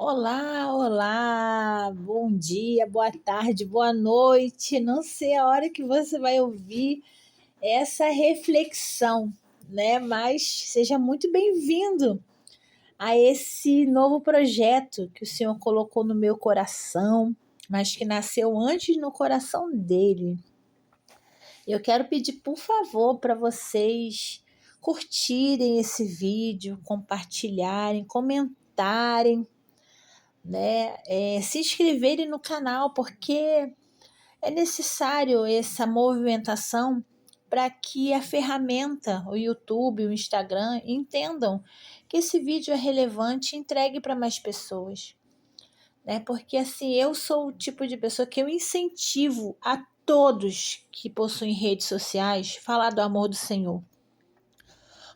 Olá, olá, bom dia, boa tarde, boa noite. Não sei a hora que você vai ouvir essa reflexão, né? Mas seja muito bem-vindo a esse novo projeto que o Senhor colocou no meu coração, mas que nasceu antes no coração dele. Eu quero pedir, por favor, para vocês curtirem esse vídeo, compartilharem, comentarem, né? Se inscreverem no canal, porque é necessário essa movimentação para que a ferramenta, o YouTube, o Instagram, entendam que esse vídeo é relevante e entregue para mais pessoas, né? Porque assim, eu sou o tipo de pessoa que eu incentivo a todos que possuem redes sociais falar do amor do Senhor.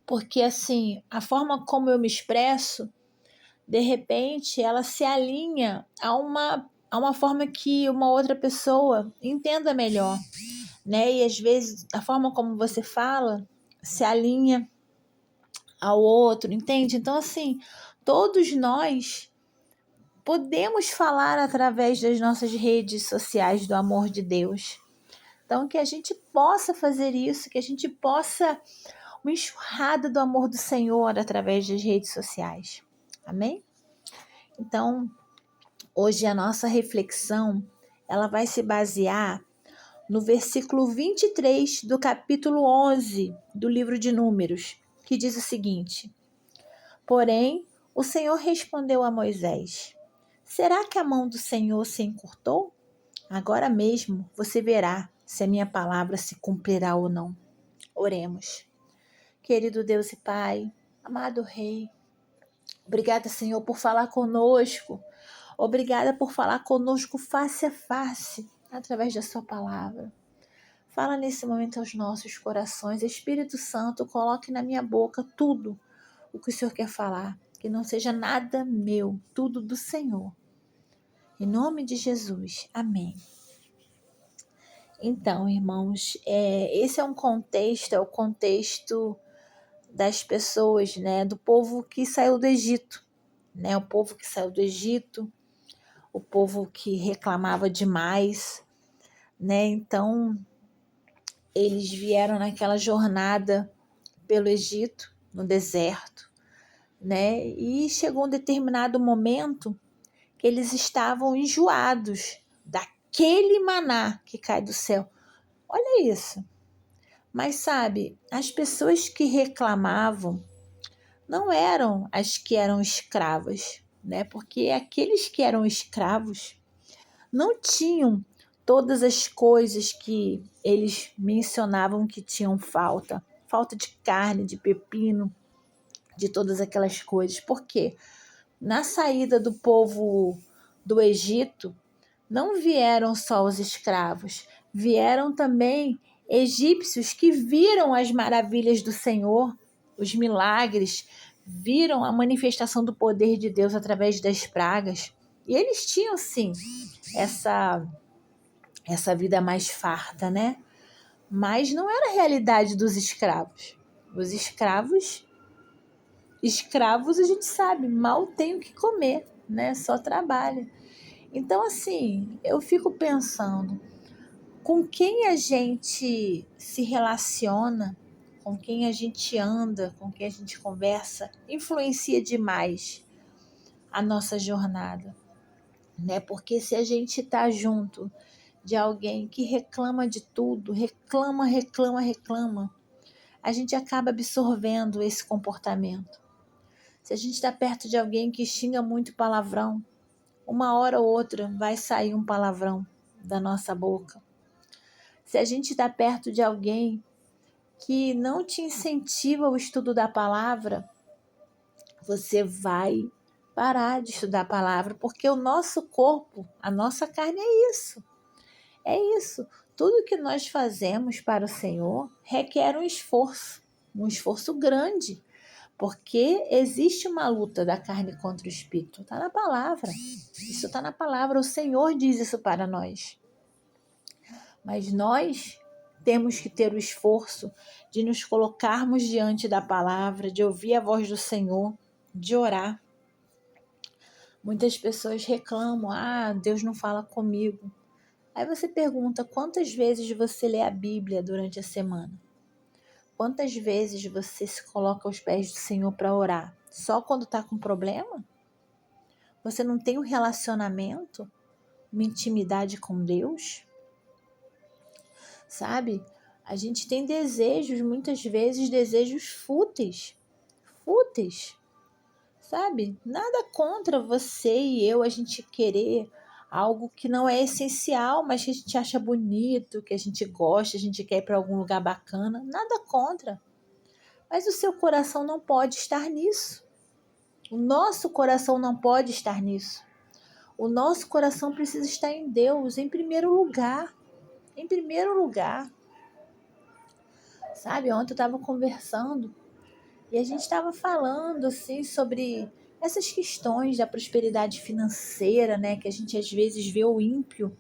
Porque assim, a forma como eu me expresso, de repente, ela se alinha a uma forma que uma outra pessoa entenda melhor, né? E às vezes a forma como você fala se alinha ao outro, entende? Então, assim, todos nós podemos falar através das nossas redes sociais do amor de Deus. Então, que a gente possa fazer isso, que a gente possa uma enxurrada do amor do Senhor através das redes sociais. Amém? Então, hoje a nossa reflexão, ela vai se basear no versículo 23 do capítulo 11 do livro de Números, que diz o seguinte: Porém, o Senhor respondeu a Moisés: Será que a mão do Senhor se encurtou? Agora mesmo você verá se a minha palavra se cumprirá ou não. Oremos. Querido Deus e Pai, amado Rei, obrigada, Senhor, por falar conosco. Obrigada por falar conosco face a face, através da sua palavra. Fala nesse momento aos nossos corações. Espírito Santo, coloque na minha boca tudo o que o Senhor quer falar. Que não seja nada meu, tudo do Senhor. Em nome de Jesus. Amém. Então, irmãos, esse é o contexto das pessoas, né? Do povo que saiu do Egito. Né? O povo que saiu do Egito, o povo que reclamava demais, né? Então, eles vieram naquela jornada pelo Egito, no deserto, né? E chegou um determinado momento que eles estavam enjoados daquele maná que cai do céu. Olha isso. Mas sabe, as pessoas que reclamavam não eram as que eram escravas, né? Porque aqueles que eram escravos não tinham todas as coisas que eles mencionavam que tinham falta. Falta de carne, de pepino, de todas aquelas coisas. Por quê? Na saída do povo do Egito, não vieram só os escravos, vieram também egípcios que viram as maravilhas do Senhor, os milagres, viram a manifestação do poder de Deus através das pragas. E eles tinham, sim, essa vida mais farta, né? Mas não era a realidade dos escravos. Os escravos a gente sabe, mal tem o que comer, né? Só trabalha. Então, assim, eu fico pensando, com quem a gente se relaciona, com quem a gente anda, com quem a gente conversa, influencia demais a nossa jornada, né? Porque se a gente tá junto de alguém que reclama de tudo, reclama, a gente acaba absorvendo esse comportamento. Se a gente está perto de alguém que xinga muito palavrão, uma hora ou outra vai sair um palavrão da nossa boca. Se a gente está perto de alguém que não te incentiva o estudo da palavra, você vai parar de estudar a palavra, porque o nosso corpo, a nossa carne é isso. É isso. Tudo que nós fazemos para o Senhor requer um esforço grande, porque existe uma luta da carne contra o espírito. Está na palavra. Isso está na palavra. O Senhor diz isso para nós. Mas nós temos que ter o esforço de nos colocarmos diante da palavra, de ouvir a voz do Senhor, de orar. Muitas pessoas reclamam, Deus não fala comigo. Aí você pergunta, quantas vezes você lê a Bíblia durante a semana? Quantas vezes você se coloca aos pés do Senhor para orar? Só quando está com problema? Você não tem um relacionamento, uma intimidade com Deus? Sabe? A gente tem desejos, muitas vezes desejos fúteis. Fúteis. Sabe? Nada contra você e eu a gente querer algo que não é essencial, mas que a gente acha bonito, que a gente gosta, a gente quer ir para algum lugar bacana. Nada contra. Mas o seu coração não pode estar nisso. O nosso coração não pode estar nisso. O nosso coração precisa estar em Deus, em primeiro lugar. Em primeiro lugar. Sabe, ontem eu estava conversando e a gente estava falando assim sobre essas questões da prosperidade financeira, né? Que a gente às vezes vê o ímpio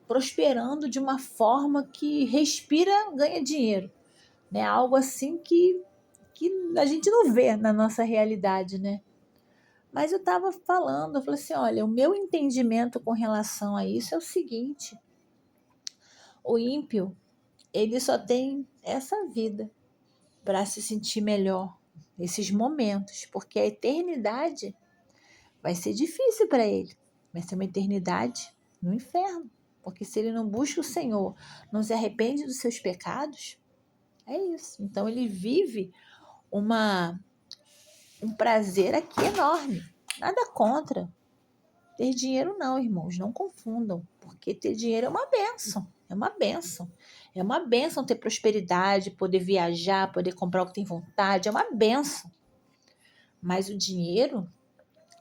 prosperando de uma forma que respira, ganha dinheiro, né? Algo assim que a gente não vê na nossa realidade, né? Mas eu estava falando, eu falei assim, olha, o meu entendimento com relação a isso é o seguinte, o ímpio, ele só tem essa vida para se sentir melhor, esses momentos, porque a eternidade vai ser difícil para ele, vai ser uma eternidade no inferno, porque se ele não busca o Senhor, não se arrepende dos seus pecados, é isso. Então ele vive um prazer aqui enorme, nada contra. Ter dinheiro não, irmãos, não confundam, porque ter dinheiro é uma bênção, é uma bênção. É uma bênção ter prosperidade, poder viajar, poder comprar o que tem vontade, é uma bênção. Mas o dinheiro,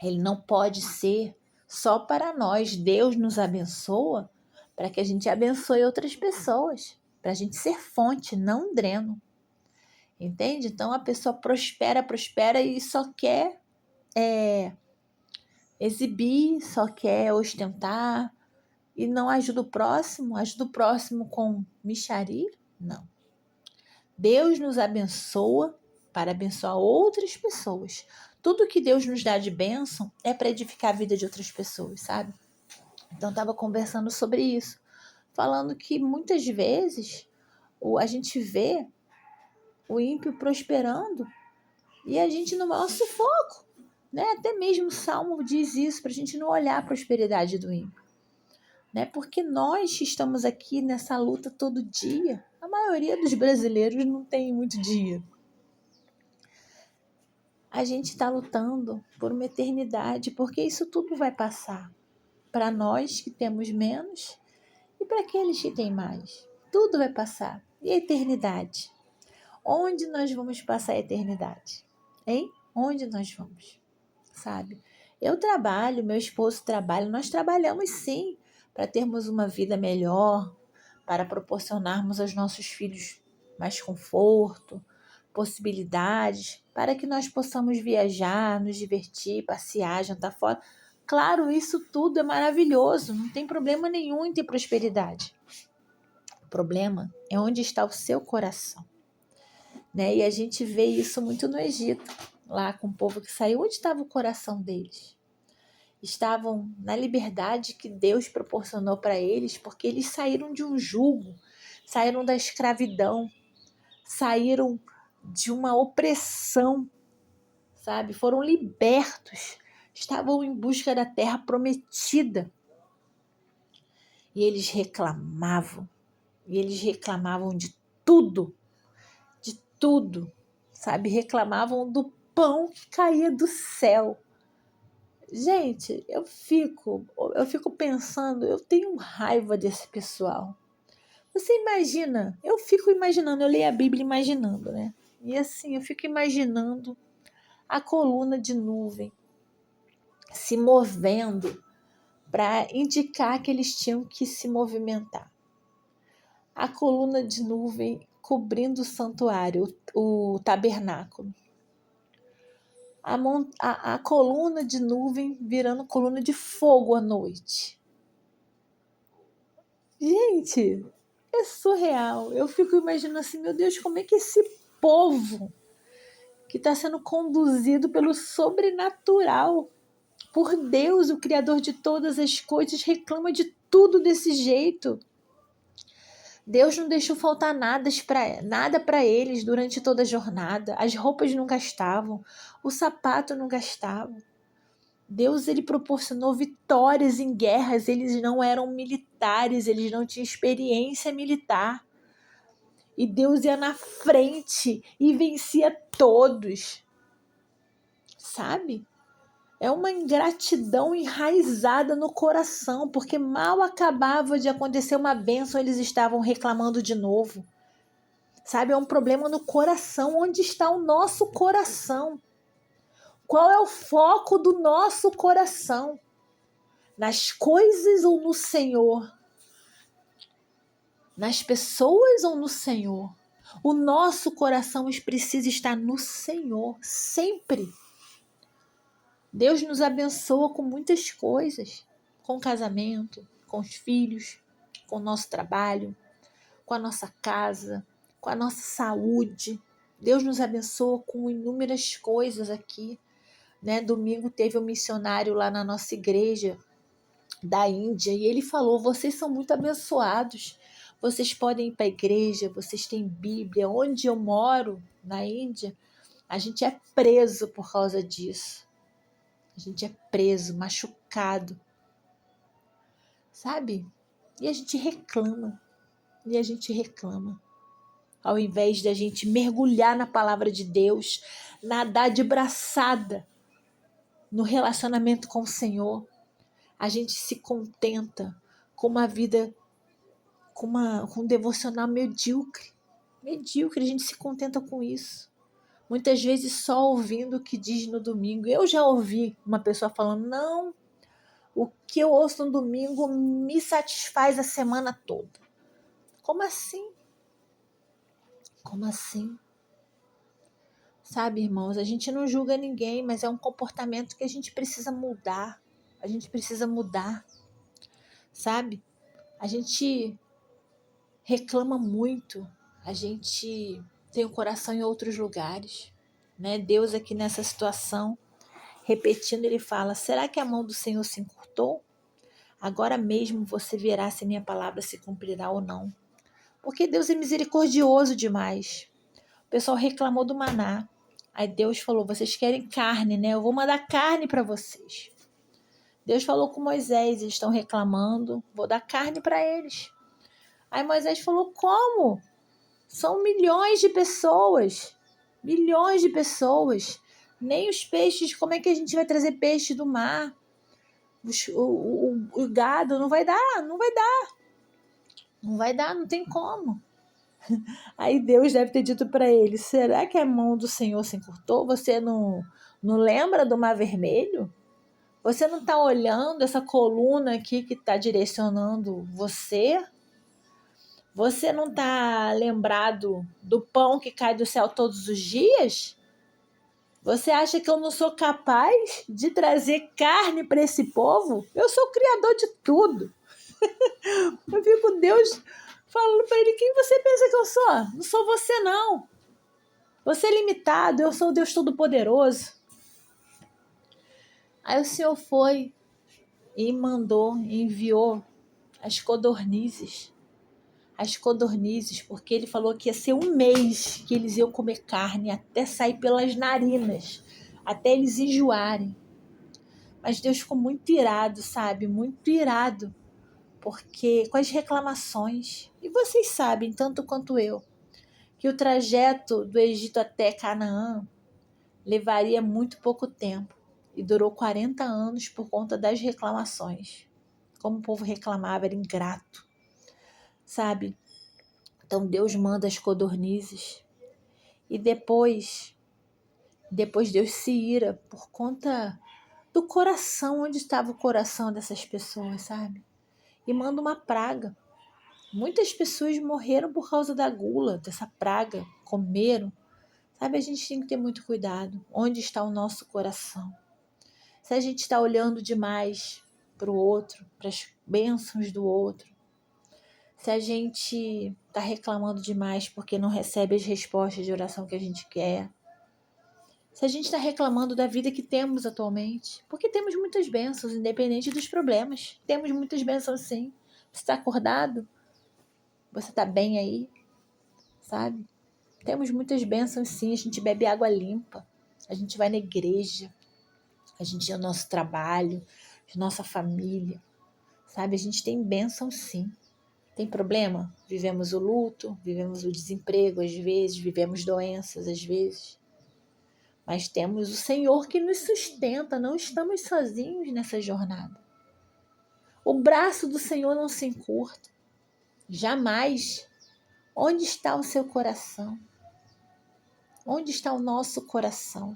ele não pode ser só para nós. Deus nos abençoa para que a gente abençoe outras pessoas, para a gente ser fonte, não dreno. Entende? Então a pessoa prospera, prospera e só quer exibir, só quer ostentar e não ajuda o próximo com mixaria? Não. Deus nos abençoa para abençoar outras pessoas. Tudo que Deus nos dá de bênção é para edificar a vida de outras pessoas, sabe? Então, estava conversando sobre isso, falando que muitas vezes a gente vê o ímpio prosperando e a gente no maior sufoco, né? Até mesmo o Salmo diz isso, para a gente não olhar a prosperidade do ímpio, né? Porque nós estamos aqui nessa luta todo dia. A maioria dos brasileiros não tem muito dinheiro. A gente está lutando por uma eternidade, porque isso tudo vai passar. Para nós que temos menos e para aqueles que têm mais. Tudo vai passar. E a eternidade? Onde nós vamos passar a eternidade? Hein? Onde nós vamos? Sabe? Eu trabalho, meu esposo trabalha, nós trabalhamos sim para termos uma vida melhor, para proporcionarmos aos nossos filhos mais conforto, possibilidades, para que nós possamos viajar, nos divertir, passear, jantar fora. Claro, isso tudo é maravilhoso, não tem problema nenhum em ter prosperidade. O problema é onde está o seu coração, né? E a gente vê isso muito no Egito, lá com o povo que saiu. Onde estava o coração deles? Estavam na liberdade que Deus proporcionou para eles, porque eles saíram de um jugo, saíram da escravidão, saíram de uma opressão, sabe? Foram libertos, estavam em busca da terra prometida. E eles reclamavam de tudo, sabe? Reclamavam do pão que caía do céu. Gente, eu fico pensando, eu tenho raiva desse pessoal. Você imagina, eu fico imaginando, eu leio a Bíblia imaginando, né? E assim, eu fico imaginando a coluna de nuvem se movendo para indicar que eles tinham que se movimentar. A coluna de nuvem cobrindo o santuário, o tabernáculo. A coluna de nuvem virando coluna de fogo à noite. Gente, é surreal. Eu fico imaginando assim, meu Deus, como é que esse povo que está sendo conduzido pelo sobrenatural. Por Deus, o Criador de todas as coisas, reclama de tudo desse jeito. Deus não deixou faltar nada para eles durante toda a jornada. As roupas não gastavam, o sapato não gastava. Deus, ele proporcionou vitórias em guerras. Eles não eram militares, eles não tinham experiência militar. E Deus ia na frente e vencia todos. Sabe? É uma ingratidão enraizada no coração, porque mal acabava de acontecer uma bênção, eles estavam reclamando de novo. Sabe, é um problema no coração. Onde está o nosso coração? Qual é o foco do nosso coração? Nas coisas ou no Senhor? Nas pessoas ou no Senhor? O nosso coração precisa estar no Senhor, sempre. Deus nos abençoa com muitas coisas, com o casamento, com os filhos, com o nosso trabalho, com a nossa casa, com a nossa saúde. Deus nos abençoa com inúmeras coisas aqui, né? Domingo teve um missionário lá na nossa igreja da Índia e ele falou: vocês são muito abençoados, vocês podem ir para a igreja, vocês têm Bíblia. Onde eu moro, na Índia, a gente é preso por causa disso. A gente é preso, machucado, sabe? E a gente reclama, Ao invés de a gente mergulhar na palavra de Deus, nadar de braçada no relacionamento com o Senhor, a gente se contenta com uma vida, com um devocional medíocre. A gente se contenta com isso. Muitas vezes só ouvindo o que diz no domingo. Eu já ouvi uma pessoa falando: não, o que eu ouço no domingo me satisfaz a semana toda. Como assim? Como assim? Sabe, irmãos, a gente não julga ninguém, mas é um comportamento que a gente precisa mudar. A gente precisa mudar, sabe? A gente reclama muito, a gente tem o coração em outros lugares, né? Deus aqui nessa situação, repetindo, ele fala: será que a mão do Senhor se encurtou? Agora mesmo você verá se minha palavra se cumprirá ou não. Porque Deus é misericordioso demais. O pessoal reclamou do maná. Aí Deus falou: vocês querem carne, né? Eu vou mandar carne para vocês. Deus falou com Moisés: eles estão reclamando, vou dar carne para eles. Aí Moisés falou: como? São milhões de pessoas. Milhões de pessoas. Nem os peixes, como é que a gente vai trazer peixe do mar? O gado não vai dar, não vai dar, não tem como. Aí Deus deve ter dito para ele: será que a mão do Senhor se encurtou? Você não lembra do Mar Vermelho? Você não está olhando essa coluna aqui que está direcionando você? Você não está lembrado do pão que cai do céu todos os dias? Você acha que eu não sou capaz de trazer carne para esse povo? Eu sou o criador de tudo. Eu fico Deus falando para ele: quem você pensa que eu sou? Não sou você, não. Você é limitado, eu sou o Deus Todo-Poderoso. Aí o Senhor foi e enviou as codornizes. As codornizes, porque ele falou que ia ser um mês que eles iam comer carne até sair pelas narinas, até eles enjoarem. Mas Deus ficou muito irado, sabe? Muito irado, porque com as reclamações. E vocês sabem, tanto quanto eu, que o trajeto do Egito até Canaã levaria muito pouco tempo e durou 40 anos por conta das reclamações. Como o povo reclamava, era ingrato, sabe? Então Deus manda as codornizes e depois Deus se ira por conta do coração, onde estava o coração dessas pessoas, sabe? E manda uma praga. Muitas pessoas morreram por causa da gula, dessa praga, comeram. Sabe, a gente tem que ter muito cuidado. Onde está o nosso coração? Se a gente está olhando demais para o outro, para as bênçãos do outro, se a gente está reclamando demais porque não recebe as respostas de oração que a gente quer, Se a gente está reclamando da vida que temos atualmente, porque temos muitas bênçãos, independente dos problemas. Temos muitas bênçãos, sim. Você está acordado? Você está bem aí? Sabe? Temos muitas bênçãos, sim. A gente bebe água limpa. A gente vai na igreja. A gente tem o nosso trabalho, a nossa família. Sabe? A gente tem bênção, sim. Tem problema? Vivemos o luto, vivemos o desemprego às vezes, vivemos doenças às vezes. Mas temos o Senhor que nos sustenta, não estamos sozinhos nessa jornada. O braço do Senhor não se encurta, jamais. Onde está o seu coração? Onde está o nosso coração?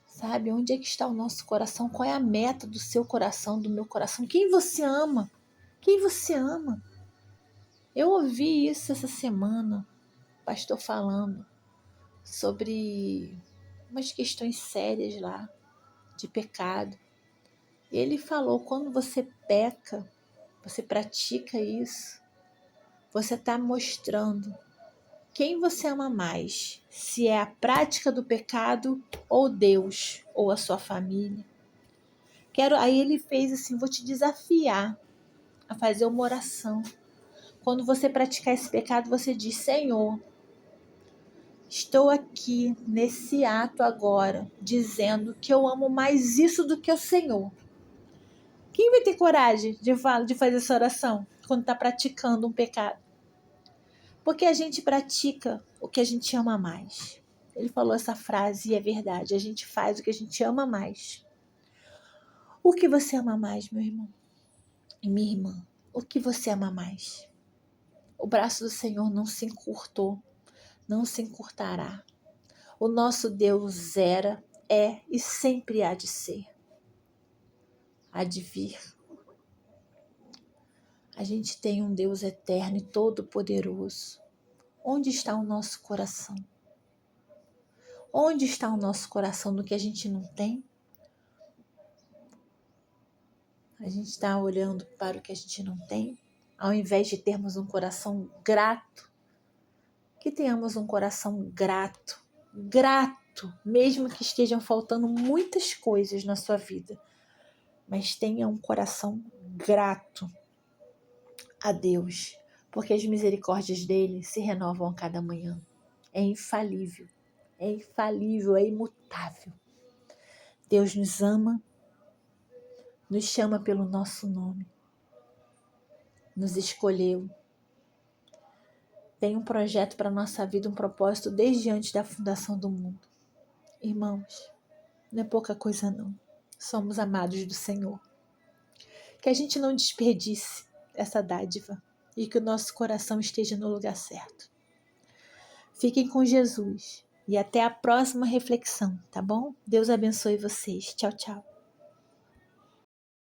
Sabe, onde é que está o nosso coração? Qual é a meta do seu coração, do meu coração? Quem você ama? Quem você ama? Eu ouvi isso essa semana, o pastor falando sobre umas questões sérias lá, de pecado. Ele falou, quando você peca, você pratica isso, você está mostrando quem você ama mais, se é a prática do pecado ou Deus, ou a sua família. Aí ele fez assim, vou te desafiar a fazer uma oração. Quando você praticar esse pecado, você diz, Senhor, estou aqui nesse ato agora, dizendo que eu amo mais isso do que o Senhor. Quem vai ter coragem de fazer essa oração quando está praticando um pecado? Porque a gente pratica o que a gente ama mais. Ele falou essa frase e é verdade. A gente faz o que a gente ama mais. O que você ama mais, meu irmão? E minha irmã? O que você ama mais? O braço do Senhor não se encurtou, não se encurtará. O nosso Deus era, é e sempre há de ser. Há de vir. A gente tem um Deus eterno e todo-poderoso. Onde está o nosso coração? Onde está o nosso coração no que a gente não tem? A gente está olhando para o que a gente não tem, ao invés de termos um coração grato, que tenhamos um coração grato, mesmo que estejam faltando muitas coisas na sua vida, mas tenha um coração grato a Deus, porque as misericórdias dele se renovam a cada manhã. É infalível, é imutável. Deus nos ama, nos chama pelo nosso nome, nos escolheu. Tem um projeto para a nossa vida, um propósito desde antes da fundação do mundo. Irmãos, não é pouca coisa não. Somos amados do Senhor. Que a gente não desperdice essa dádiva e que o nosso coração esteja no lugar certo. Fiquem com Jesus e até a próxima reflexão, tá bom? Deus abençoe vocês. Tchau, tchau.